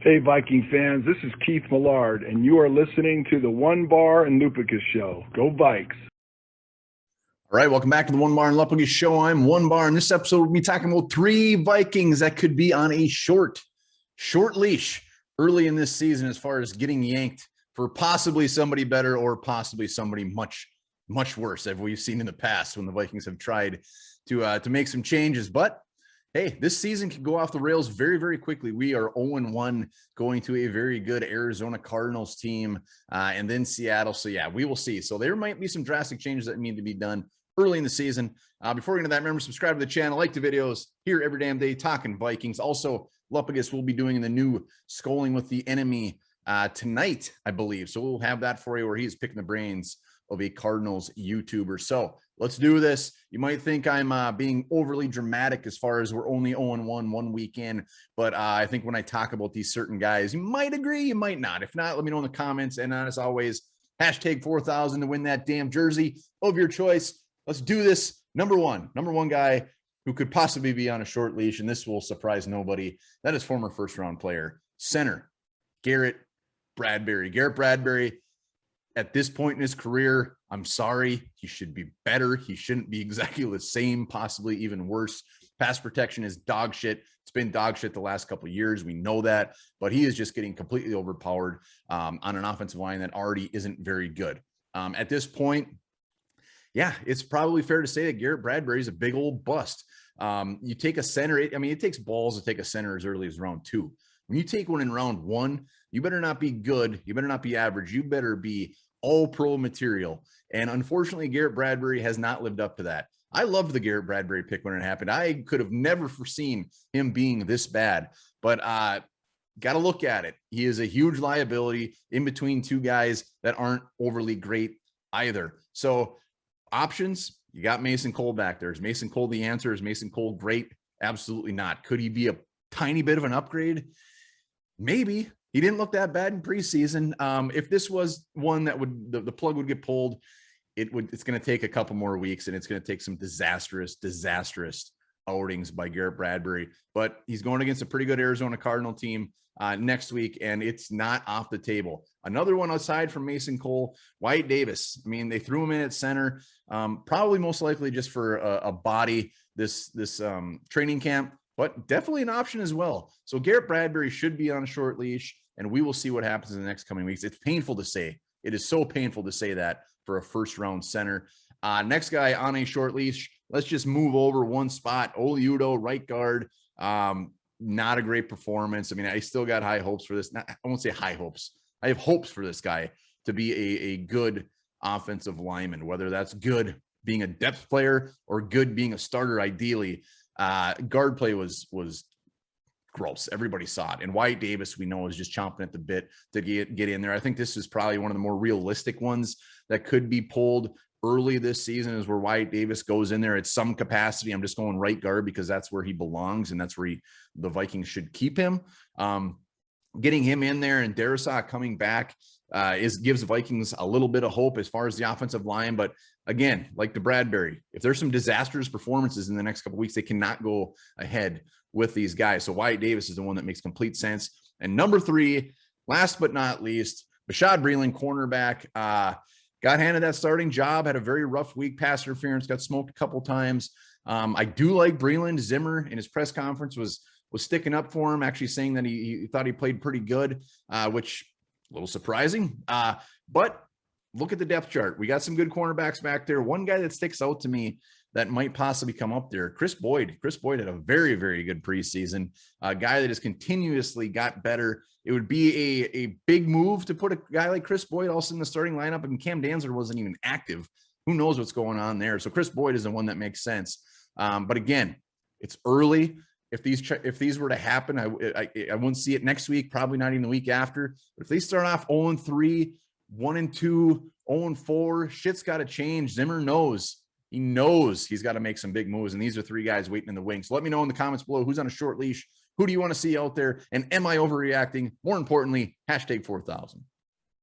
Hey, Viking fans, this is Keith Millard, and you are listening to the One Bar and Lupicus Show. Go Vikes! All right, welcome back to the One Bar and Lupicus Show. I'm One Bar, and this episode we'll be talking about 3 Vikings that could be on a short leash early in this season as far as getting yanked for possibly somebody better or possibly somebody much worse, as we've seen in the past when the Vikings have tried to make some changes. But hey, this season can go off the rails very, very quickly. We are 0-1 going to a very good Arizona Cardinals team and then Seattle. So, yeah, we will see. So there might be some drastic changes that need to be done early in the season. Before we get into that, remember, subscribe to the channel, like the videos, here every damn day, talking Vikings. Also, Lupicus will be doing the new Scolding with the Enemy tonight, I believe. So we'll have that for you where he's picking the brains of a Cardinals YouTuber. So let's do this. You might think I'm being overly dramatic as far as we're only 0-1 one week in, but I think when I talk about these certain guys, you might agree, you might not. If not, let me know in the comments. And as always, hashtag 4,000 to win that damn jersey of your choice. Let's do this. Number one guy who could possibly be on a short leash, and this will surprise nobody. That is former first-round player, center Garrett Bradbury. Garrett Bradbury, at this point in his career, I'm sorry, he should be better. He shouldn't be exactly the same, possibly even worse. Pass protection is dog shit. It's been dog shit the last couple of years. We know that, but he is just getting completely overpowered on an offensive line that already isn't very good. At this point, yeah, it's probably fair to say that Garrett Bradbury is a big old bust. You take a center, it takes balls to take a center as early as round 2. When you take one in round 1, you better not be good. You better not be average. You better be all pro material. And unfortunately, Garrett Bradbury has not lived up to that. I loved the Garrett Bradbury pick when it happened. I could have never foreseen him being this bad, but got to look at it. He is a huge liability in between 2 guys that aren't overly great either. So options, you got Mason Cole back there. Is Mason Cole the answer? Is Mason Cole great? Absolutely not. Could he be a tiny bit of an upgrade? Maybe. He didn't look that bad in preseason. If this was one that would the plug would get pulled, it's going to take a couple more weeks, and it's going to take some disastrous outings by Garrett Bradbury. But he's going against a pretty good Arizona Cardinal team next week, and it's not off the table. Another one aside from Mason Cole, Wyatt Davis. I mean, they threw him in at center, probably most likely just for a body this training camp, but definitely an option as well. So Garrett Bradbury should be on a short leash, and we will see what happens in the next coming weeks. It's painful to say. It is so painful to say that for a first-round center. Next guy on a short leash, let's just move over one spot. Oli Udoh, right guard. Not a great performance. I mean, I still got high hopes for this. I won't say high hopes. I have hopes for this guy to be a good offensive lineman, whether that's good being a depth player or good being a starter ideally. Guard play was gross. Everybody saw it. And Wyatt Davis, we know, is just chomping at the bit to get in there. I think this is probably one of the more realistic ones that could be pulled early this season, is where Wyatt Davis goes in there at some capacity. I'm just going right guard because that's where he belongs, and that's where the Vikings should keep him. Getting him in there and Darrisaw coming back gives Vikings a little bit of hope as far as the offensive line. But again, like the Bradbury, if there's some disastrous performances in the next couple of weeks, they cannot go ahead with these guys. So Wyatt Davis is the one that makes complete sense. And number 3, last but not least, Rashad Breeland, cornerback, got handed that starting job, had a very rough week, pass interference, got smoked a couple times. I do like Breeland. Zimmer in his press conference was sticking up for him, actually saying that he thought he played pretty good, which a little surprising. But look at the depth chart. We got some good cornerbacks back there. One guy that sticks out to me that might possibly come up there, Chris Boyd. Chris Boyd had a very, very good preseason, a guy that has continuously got better. It would be a big move to put a guy like Chris Boyd also in the starting lineup. I mean, Cam Dantzler wasn't even active. Who knows what's going on there? So Chris Boyd is the one that makes sense. But again, it's early. If these were to happen, I wouldn't see it next week, probably not even the week after. But if they start off 0-3, 1-2, 0-4, shit's got to change. Zimmer knows. He knows he's got to make some big moves, and these are 3 guys waiting in the wings. So let me know in the comments below who's on a short leash. Who do you want to see out there? And am I overreacting? More importantly, hashtag 4,000.